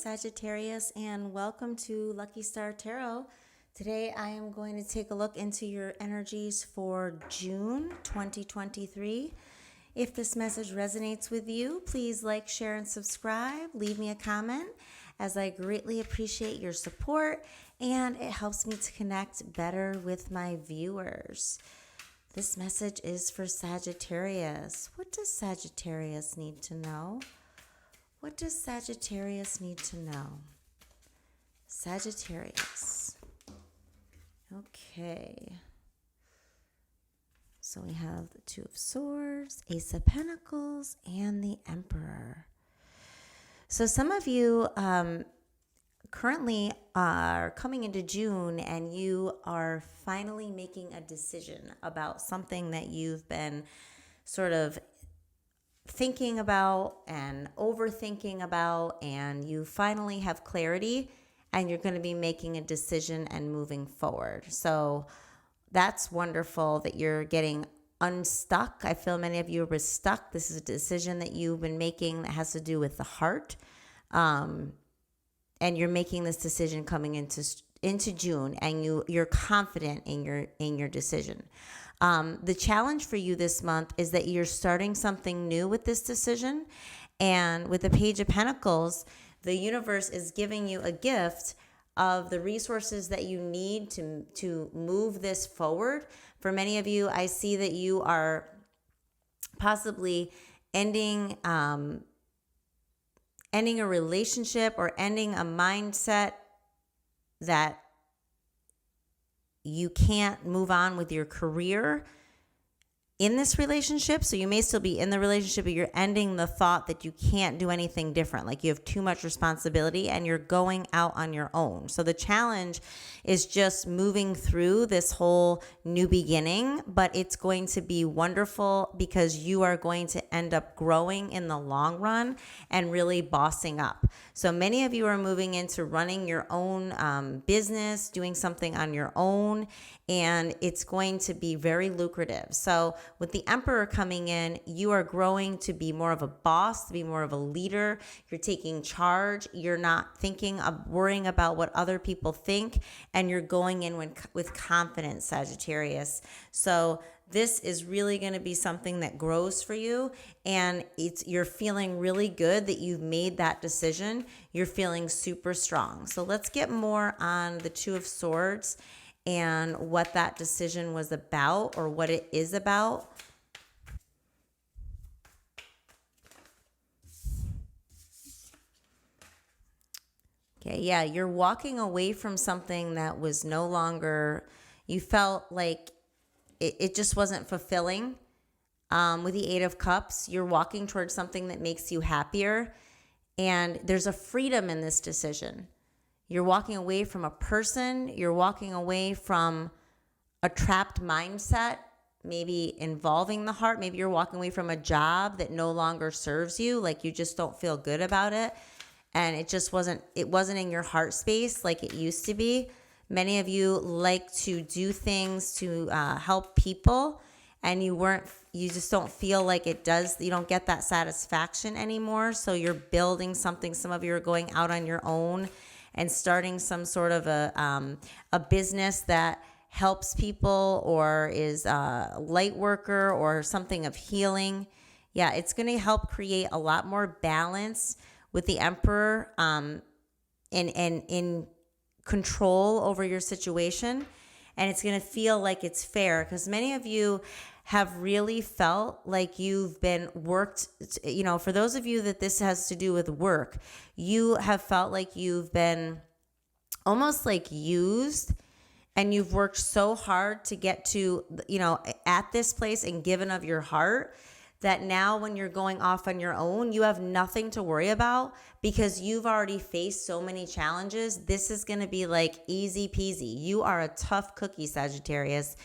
Sagittarius, and welcome to Lucky Star Tarot. Today I am going to take a look into your energies for June 2023. If this message resonates with you, please like, share, and subscribe. Leave me a comment, as I greatly appreciate your support and it helps me to connect better with my viewers. This message is for Sagittarius. What does Sagittarius need to know? What does Sagittarius need to know? Sagittarius. Okay. So we have the Two of Swords, Ace of Pentacles, and the Emperor. So some of you currently are coming into June and you are finally making a decision about something that you've been sort of thinking about and overthinking about, and you finally have clarity and you're going to be making a decision and moving forward. So that's wonderful that you're getting unstuck. I feel many of you were stuck. This is a decision that you've been making that has to do with the heart. And you're making this decision coming into June, and you're confident in your decision. The challenge for you this month is that you're starting something new with this decision. And with the Page of Pentacles, the universe is giving you a gift of the resources that you need to move this forward. For many of you, I see that you are possibly ending a relationship or ending a mindset that you can't move on with your career in this relationship. So you may still be in the relationship, but you're ending the thought that you can't do anything different. Like you have too much responsibility and you're going out on your own. So the challenge is just moving through this whole new beginning, but it's going to be wonderful because you are going to end up growing in the long run and really bossing up. So many of you are moving into running your own business, doing something on your own, and it's going to be very lucrative. So with the Emperor coming in, you are growing to be more of a boss, to be more of a leader. You're taking charge. You're not worrying about what other people think, and you're going in with confidence, Sagittarius. So this is really going to be something that grows for you, and you're feeling really good that you've made that decision. You're feeling super strong. So let's get more on the Two of Swords and what that decision was about, or what it is about. Okay, yeah, you're walking away from something that was no longer, you felt like it just wasn't fulfilling. With the Eight of Cups, you're walking towards something that makes you happier, and there's a freedom in this decision. You're walking away from a person. You're walking away from a trapped mindset, maybe involving the heart. Maybe you're walking away from a job that no longer serves you, like you just don't feel good about it. And it wasn't in your heart space like it used to be. Many of you like to do things to help people, and you just don't feel like it does. You don't get that satisfaction anymore. So you're building something. Some of you are going out on your own and starting some sort of a business that helps people, or is a light worker or something of healing. Yeah, it's going to help create a lot more balance with the Emperor in control over your situation. And it's going to feel like it's fair, because many of you have really felt like you've been worked, for those of you that this has to do with work, you have felt like you've been almost like used, and you've worked so hard to get to, at this place and given of your heart, that now when you're going off on your own, you have nothing to worry about because you've already faced so many challenges. This is going to be like easy peasy. You are a tough cookie, Sagittarius.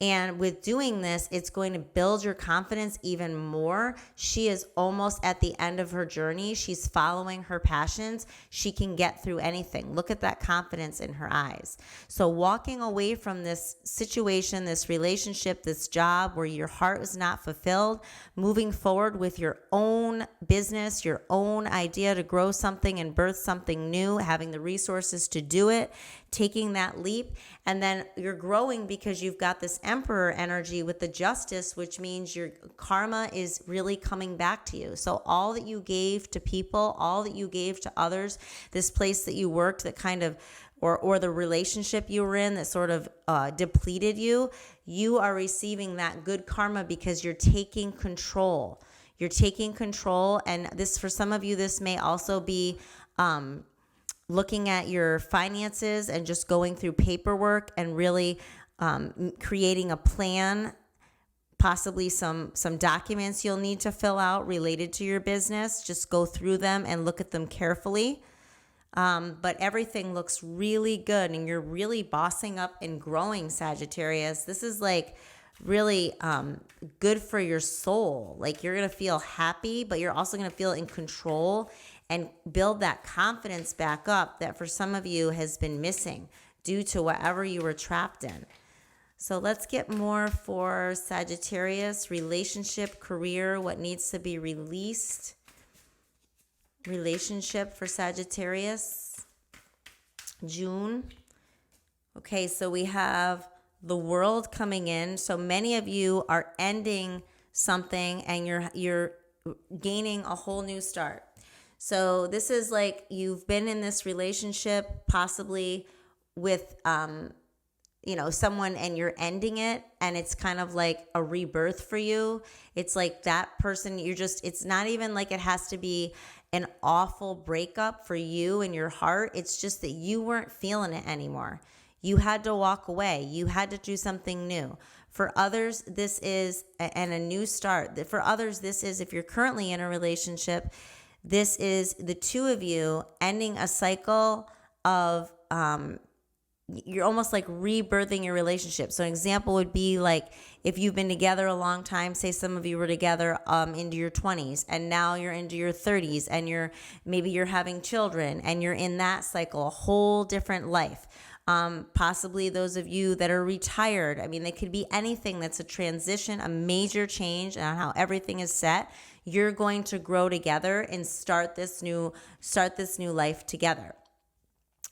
And with doing this, it's going to build your confidence even more. She is almost at the end of her journey. She's following her passions. She can get through anything. Look at that confidence in her eyes. So walking away from this situation, this relationship, this job where your heart is not fulfilled, moving forward with your own business, your own idea to grow something and birth something new, having the resources to do it, taking that leap, and then you're growing because you've got this Emperor energy with the Justice, which means your karma is really coming back to you. So all that you gave to people, all that you gave to others, this place that you worked that kind of, or the relationship you were in that sort of depleted you, you are receiving that good karma because you're taking control. You're taking control, and this, for some of you, this may also be looking at your finances and just going through paperwork and really creating a plan, possibly some documents you'll need to fill out related to your business. Just go through them and look at them carefully. But everything looks really good, and you're really bossing up and growing, Sagittarius. This is like really good for your soul. Like, you're going to feel happy, but you're also going to feel in control and build that confidence back up that for some of you has been missing due to whatever you were trapped in. So let's get more for Sagittarius, relationship, career, what needs to be released. Relationship for Sagittarius, June. Okay, so we have the World coming in. So many of you are ending something and you're gaining a whole new start. So this is like you've been in this relationship possibly with someone, and you're ending it, and it's kind of like a rebirth for you. It's like that person, it's not even like it has to be an awful breakup for you and your heart. It's just that you weren't feeling it anymore. You had to walk away. You had to do something new. For others, this is a new start. For others, this is, if you're currently in a relationship, this is the two of you ending a cycle of, you're almost like rebirthing your relationship. So an example would be like if you've been together a long time, say some of you were together into your 20s, and now you're into your 30s, and maybe you're having children, and you're in that cycle, a whole different life. Possibly those of you that are retired. I mean, they could be anything that's a transition, a major change on how everything is set. You're going to grow together and start this new life together.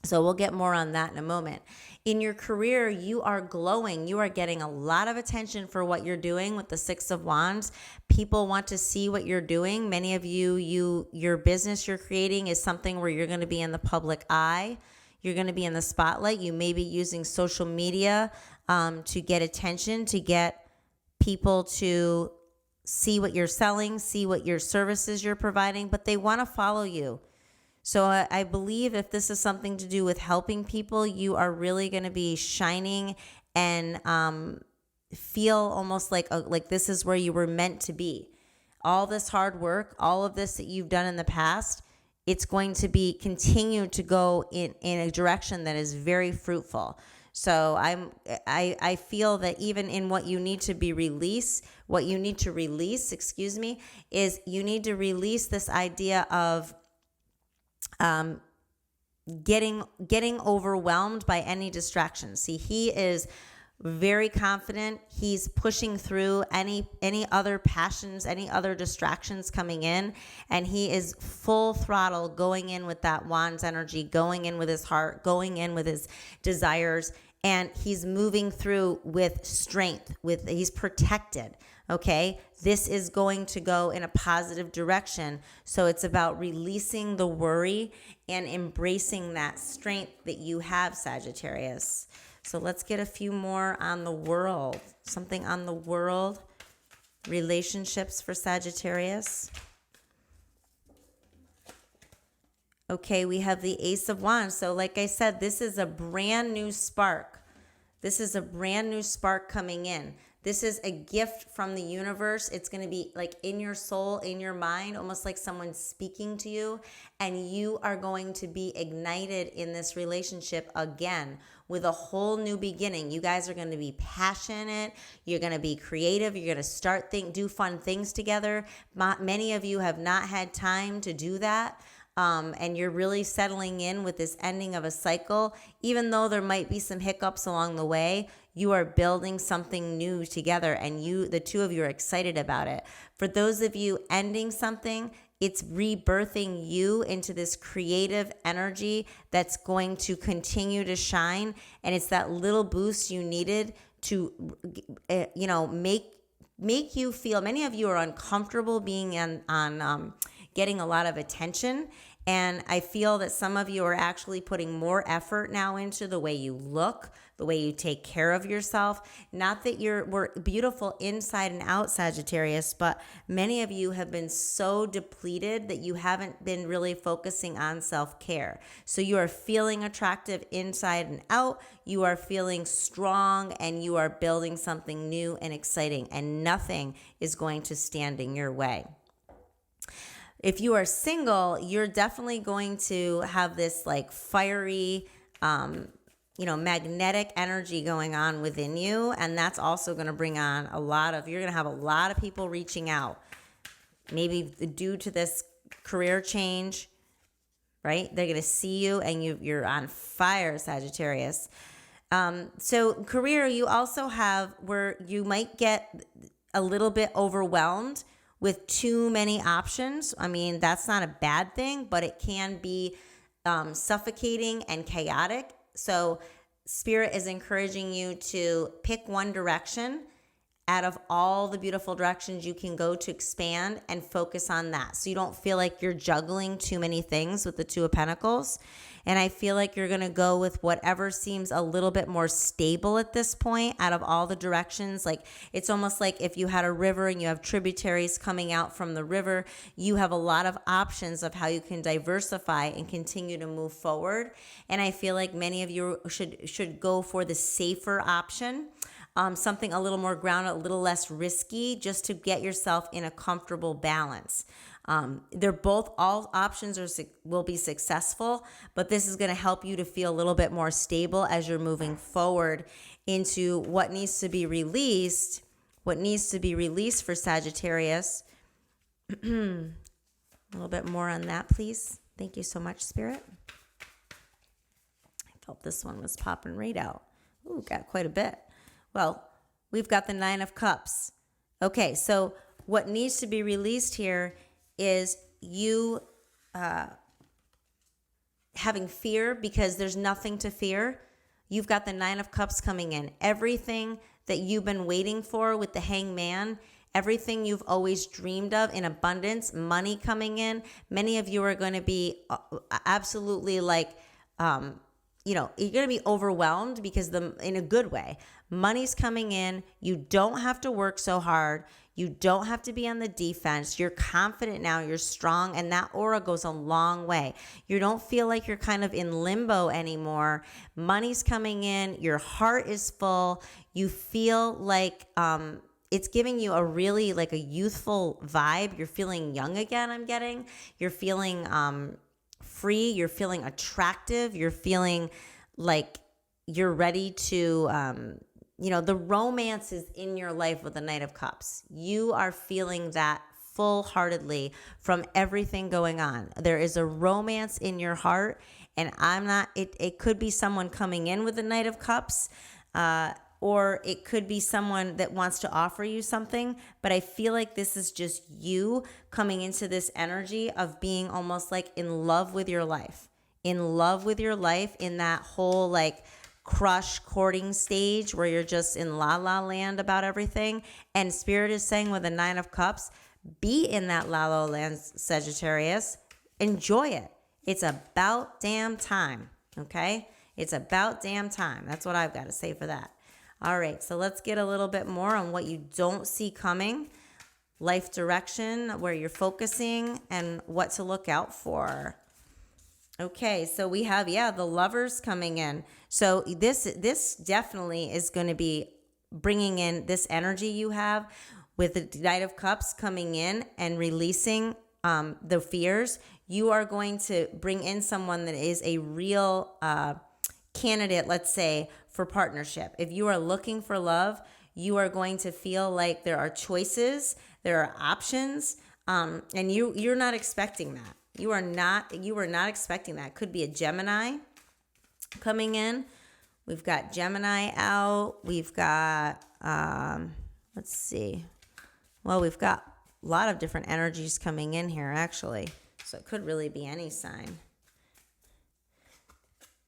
So we'll get more on that in a moment. In your career, you are glowing. You are getting a lot of attention for what you're doing with the Six of Wands. People want to see what you're doing. Many of your business you're creating is something where you're going to be in the public eye. You're going to be in the spotlight. You may be using social media to get attention, to get people to see what you're selling, see what your services you're providing, but they want to follow you. So I believe if this is something to do with helping people, you are really going to be shining and feel almost like this is where you were meant to be. All this hard work, all of this that you've done in the past, it's going to be continue to go in a direction that is very fruitful. So I feel that even in what you need to release, is you need to release this idea of getting overwhelmed by any distractions. See, he is very confident. He's pushing through any other passions, any other distractions coming in, and he is full throttle going in with that Wands energy, going in with his heart, going in with his desires, and he's moving through with strength. He's protected. Okay, this is going to go in a positive direction. So it's about releasing the worry and embracing that strength that you have, Sagittarius. So let's get a few more on the world. Something on the world. Relationships for Sagittarius. Okay, we have the Ace of Wands. So like I said, this is a brand new spark. This is a brand new spark coming in. This is a gift from the universe. It's going to be like in your soul, in your mind, almost like someone's speaking to you. And you are going to be ignited in this relationship again with a whole new beginning. You guys are going to be passionate. You're going to be creative. You're going to do fun things together. Many of you have not had time to do that. And you're really settling in with this ending of a cycle. Even though there might be some hiccups along the way, you are building something new together, and the two of you are excited about it. For those of you ending something, it's rebirthing you into this creative energy that's going to continue to shine. And it's that little boost you needed to, make you feel. Many of you are uncomfortable being on getting a lot of attention. And I feel that some of you are actually putting more effort now into the way you look, the way you take care of yourself. Not that we're beautiful inside and out, Sagittarius, but many of you have been so depleted that you haven't been really focusing on self-care. So you are feeling attractive inside and out. You are feeling strong, and you are building something new and exciting, and nothing is going to stand in your way. If you are single, you're definitely going to have this like fiery, magnetic energy going on within you. And that's also going to bring on you're going to have a lot of people reaching out, maybe due to this career change, right? They're going to see you, and you're on fire, Sagittarius. So career, you also have where you might get a little bit overwhelmed with too many options. I mean, that's not a bad thing, but it can be suffocating and chaotic. So Spirit is encouraging you to pick one direction out of all the beautiful directions you can go to expand, and focus on that. So you don't feel like you're juggling too many things with the Two of Pentacles. And I feel like you're going to go with whatever seems a little bit more stable at this point out of all the directions. Like, it's almost like if you had a river and you have tributaries coming out from the river, you have a lot of options of how you can diversify and continue to move forward. And I feel like many of you should go for the safer option. Something a little more grounded, a little less risky, just to get yourself in a comfortable balance. All options will be successful, but this is going to help you to feel a little bit more stable as you're moving forward into what needs to be released. What needs to be released for Sagittarius. A little bit more on that, please. Thank you so much, Spirit. I felt this one was popping right out. Ooh, got quite a bit. Well, we've got the Nine of Cups. Okay, so what needs to be released here is you having fear, because there's nothing to fear. You've got the Nine of Cups coming in. Everything that you've been waiting for with the Hangman, everything you've always dreamed of in abundance, money coming in. Many of you are going to be absolutely like, you're going to be overwhelmed because in a good way. Money's coming in. You don't have to work so hard. You don't have to be on the defense. You're confident now. You're strong. And that aura goes a long way. You don't feel like you're kind of in limbo anymore. Money's coming in. Your heart is full. You feel like it's giving you a really like a youthful vibe. You're feeling young again, I'm getting. You're feeling free. You're feeling attractive. You're feeling like you're ready to, the romance is in your life with the Knight of Cups. You are feeling that full-heartedly from everything going on. There is a romance in your heart, and it could be someone coming in with the Knight of Cups, or it could be someone that wants to offer you something, but I feel like this is just you coming into this energy of being almost like in love with your life. In love with your life, in that whole like crush courting stage where you're just in la la land about everything. And Spirit is saying with the Nine of Cups, be in that la la land, Sagittarius. Enjoy it. It's about damn time, okay? It's about damn time. That's what I've got to say for that. All right, so let's get a little bit more on what you don't see coming, life direction, where you're focusing, and what to look out for. Okay, so we have, the Lovers coming in. So this definitely is going to be bringing in this energy you have with the Knight of Cups coming in and releasing the fears. You are going to bring in someone that is a real candidate, let's say, for partnership. If you are looking for love, you are going to feel like there are choices, there are options, and you're not expecting that. You are not expecting that. Could be a Gemini coming in. We've got Gemini out. We've got, let's see. Well, we've got a lot of different energies coming in here, actually. So it could really be any sign.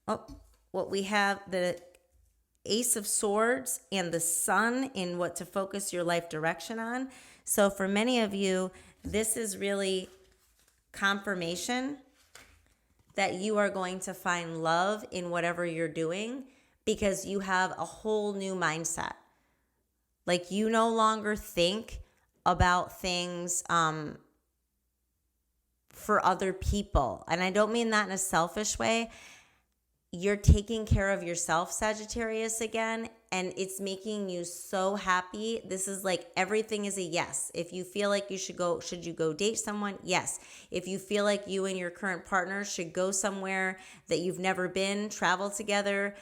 Oh, what we have, the Ace of Swords and the Sun in what to focus your life direction on. So for many of you, this is really confirmation that you are going to find love in whatever you're doing because you have a whole new mindset. Like you no longer think about things for other people. And I don't mean that in a selfish way. You're taking care of yourself, Sagittarius, again, and it's making you so happy. This is like everything is a yes. If you feel like you should you go date someone? Yes. If you feel like you and your current partner should go somewhere that you've never been, travel together,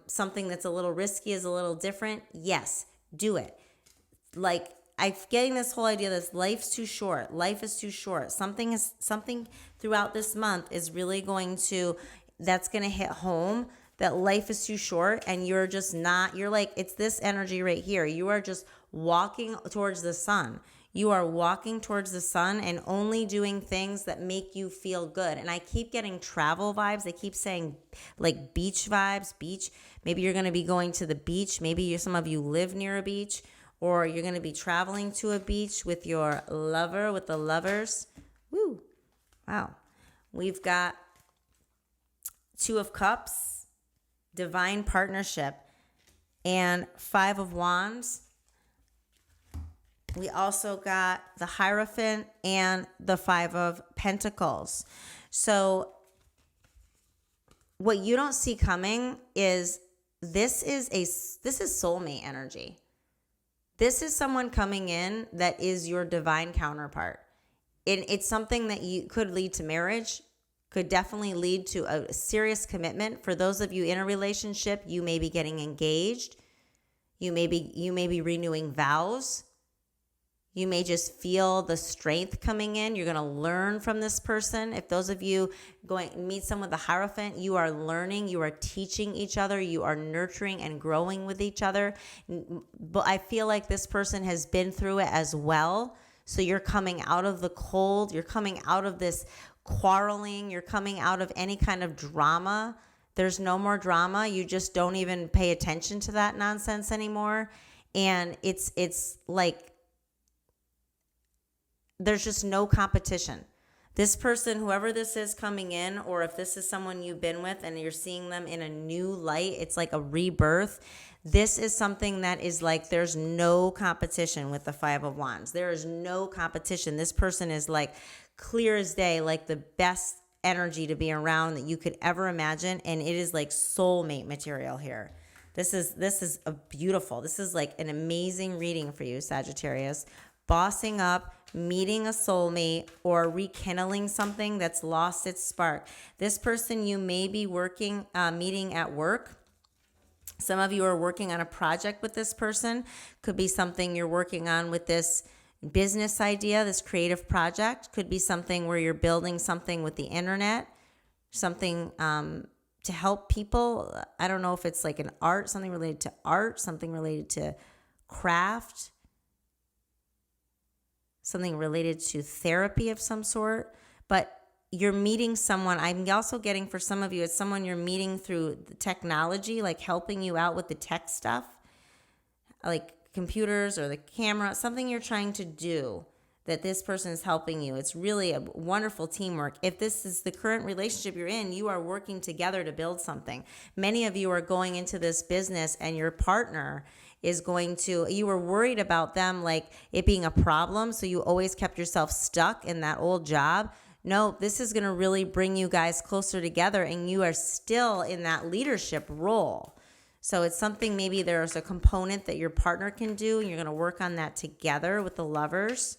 something that's a little risky is a little different, yes, do it. Like I'm getting this whole idea that life's too short. Life is too short. Something throughout this month is really that's going to hit home that life is too short and you're like, it's this energy right here. You are just walking towards the sun. You are walking towards the sun and only doing things that make you feel good. And I keep getting travel vibes. They keep saying like beach vibes, beach. Maybe you're going to be going to the beach. Maybe some of you live near a beach, or you're going to be traveling to a beach with your lover, with the lovers. Woo. Wow. We've got Two of Cups, divine partnership, and Five of Wands. We also got the Hierophant and the Five of Pentacles. So what you don't see coming is this is soulmate energy. This is someone coming in that is your divine counterpart. And it's something that you could lead to marriage, could definitely lead to a serious commitment. For those of you in a relationship, you may be getting engaged. You may be renewing vows. You may just feel the strength coming in. You're going to learn from this person. If those of you meet someone with a Hierophant, you are learning, you are teaching each other, you are nurturing and growing with each other. But I feel like this person has been through it as well. So you're coming out of the cold. You're coming out of this quarreling. You're coming out of any kind of drama. There's no more drama. You just don't even pay attention to that nonsense anymore. And it's like there's just no competition. This person, whoever this is coming in, or if this is someone you've been with and you're seeing them in a new light, it's like a rebirth. This is something that is like there's no competition with the Five of Wands. There is no competition. This person is like clear as day, like the best energy to be around that you could ever imagine. And it is like soulmate material here. This is a beautiful, this is like an amazing reading for you, Sagittarius. Bossing up, meeting a soulmate, or rekindling something that's lost its spark. This person you may be meeting at work. Some of you are working on a project with this person. Could be something you're working on with this business idea, this creative project. Could be something where you're building something with the internet, something to help people. I don't know if it's like an art, something related to art, something related to craft, something related to therapy of some sort. But you're meeting someone. I'm also getting, for some of you, it's someone you're meeting through the technology, like helping you out with the tech stuff, like computers or the camera, something you're trying to do that this person is helping you. It's really a wonderful teamwork. If this is the current relationship you're in, you are working together to build something. Many of you are going into this business and your partner is you were worried about them, like it being a problem. So you always kept yourself stuck in that old job. No, this is going to really bring you guys closer together, and you are still in that leadership role. So it's something, maybe there's a component that your partner can do, and you're going to work on that together with the Lovers.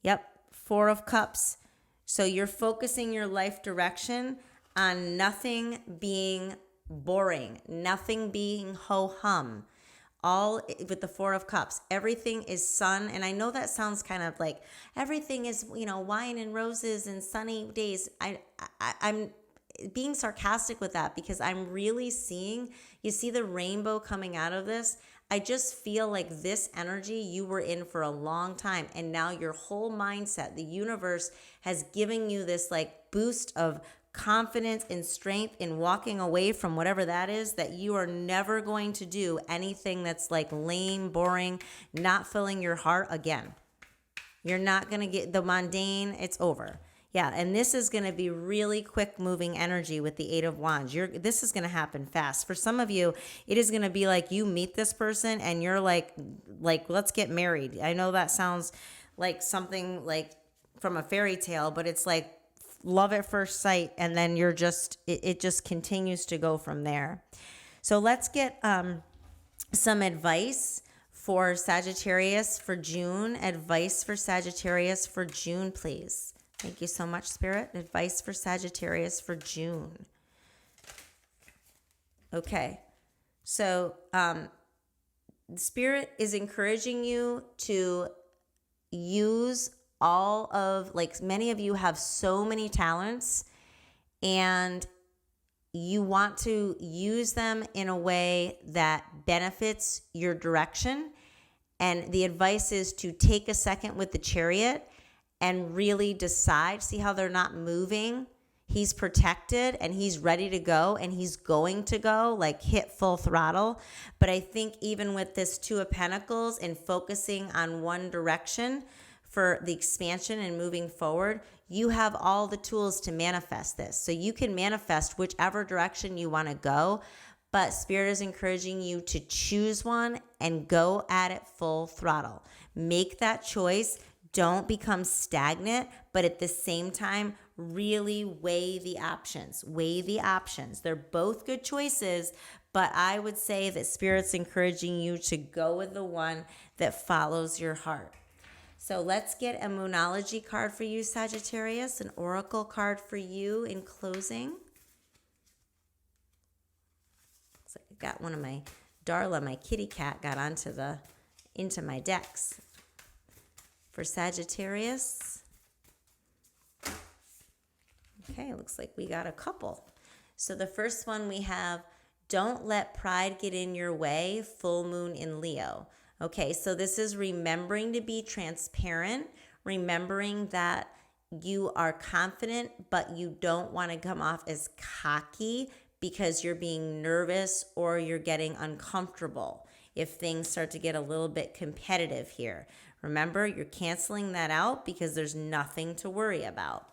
Yep, Four of Cups. So you're focusing your life direction on nothing being boring, nothing being ho-hum. All with the Four of Cups. Everything is sun. And I know that sounds kind of like everything is, wine and roses and sunny days. I'm being sarcastic with that because I'm really seeing, you see the rainbow coming out of this. I just feel like this energy you were in for a long time, and now your whole mindset, the universe has given you this like boost of confidence and strength in walking away from whatever that is, that you are never going to do anything that's like lame, boring, not filling your heart again. You're not going to get the mundane. It's over. Yeah, and this is going to be really quick moving energy with the Eight of Wands. This is going to happen fast. For some of you, it is going to be like you meet this person and you're like let's get married. I know that sounds like something like from a fairy tale, but it's like love at first sight, and then you're just it just continues to go from there. So let's get some advice for Sagittarius for June. Advice for Sagittarius for June, please. Thank you so much, Spirit. Advice for Sagittarius for June. Okay. So Spirit is encouraging you to use all of, like, many of you have so many talents and you want to use them in a way that benefits your direction. And the advice is to take a second with the Chariot and really decide. See how they're not moving? He's protected and he's ready to go, and he's going to go, like hit full throttle. But I think even with this Two of Pentacles and focusing on one direction for the expansion and moving forward, you have all the tools to manifest this. So you can manifest whichever direction you want to go, but Spirit is encouraging you to choose one and go at it full throttle. Make that choice. Don't become stagnant, but at the same time, really weigh the options. Weigh the options. They're both good choices, but I would say that Spirit's encouraging you to go with the one that follows your heart. So let's get a Moonology card for you, Sagittarius, an Oracle card for you in closing. So I got one of my Darla, my kitty cat, got into my decks. For Sagittarius. Okay, looks like we got a couple. So the first one we have, don't let pride get in your way, full moon in Leo. Okay, so this is remembering to be transparent, remembering that you are confident, but you don't want to come off as cocky because you're being nervous or you're getting uncomfortable if things start to get a little bit competitive here. Remember, you're canceling that out because there's nothing to worry about.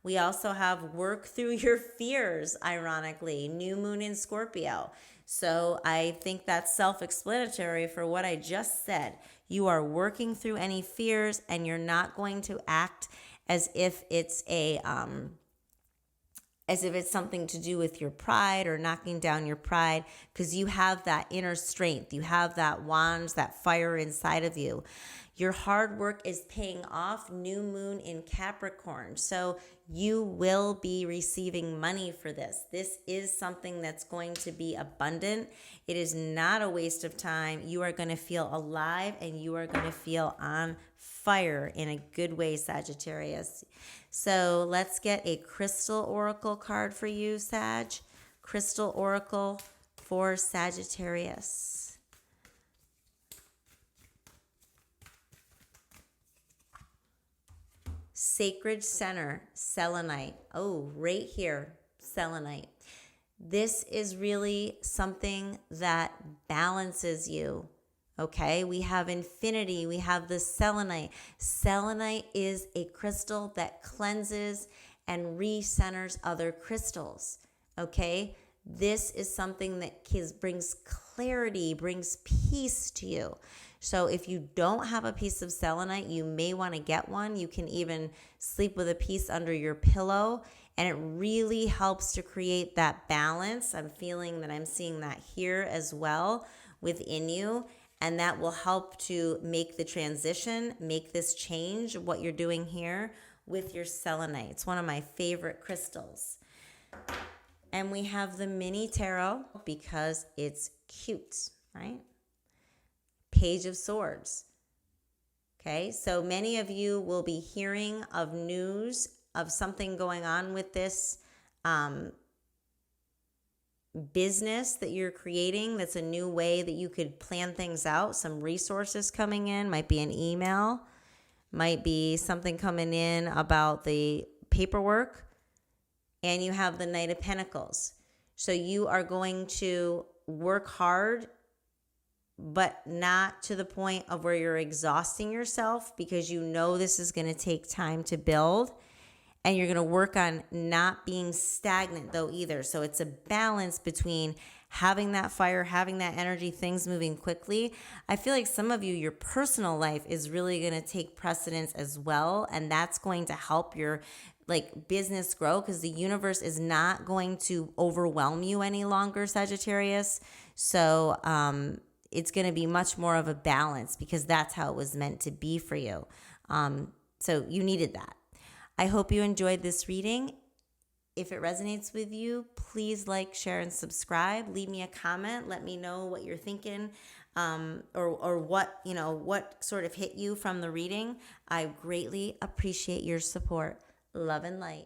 We also have work through your fears, ironically, new moon in Scorpio. So I think that's self-explanatory for what I just said. You are working through any fears, and you're not going to act as if it's something to do with your pride or knocking down your pride, because you have that inner strength. You have that wand, that fire inside of you. Your hard work is paying off, new moon in Capricorn. So you will be receiving money for this. This is something that's going to be abundant. It is not a waste of time. You are going to feel alive and you are going to feel on fire in a good way, Sagittarius. So let's get a Crystal Oracle card for you, Sag. Crystal Oracle for Sagittarius. Sacred Center, Selenite. Oh, right here, Selenite. This is really something that balances you. Okay, we have infinity, we have the selenite. Selenite is a crystal that cleanses and recenters other crystals. Okay, this is something that brings clarity, brings peace to you. So if you don't have a piece of selenite, you may want to get one. You can even sleep with a piece under your pillow And it really helps to create that balance. I'm feeling that I'm seeing that here as well within you. And that will help to make the transition, make this change, what you're doing here with your selenite. It's one of my favorite crystals. And we have the mini tarot because it's cute, right? Page of Swords. Okay, so many of you will be hearing of news of something going on with this business that you're creating. That's a new way that you could plan things out. Some resources coming in, might be an email, might be something coming in about the paperwork. And you have the Knight of Pentacles. So you are going to work hard, but not to the point of where you're exhausting yourself, because you know this is going to take time to build. And you're going to work on not being stagnant though either. So it's a balance between having that fire, having that energy, things moving quickly. I feel like some of you, your personal life is really going to take precedence as well. And that's going to help your business grow, because the universe is not going to overwhelm you any longer, Sagittarius. So it's going to be much more of a balance, because that's how it was meant to be for you. So you needed that. I hope you enjoyed this reading. If it resonates with you, please like, share, and subscribe. Leave me a comment. Let me know what you're thinking, or what sort of hit you from the reading. I greatly appreciate your support. Love and light.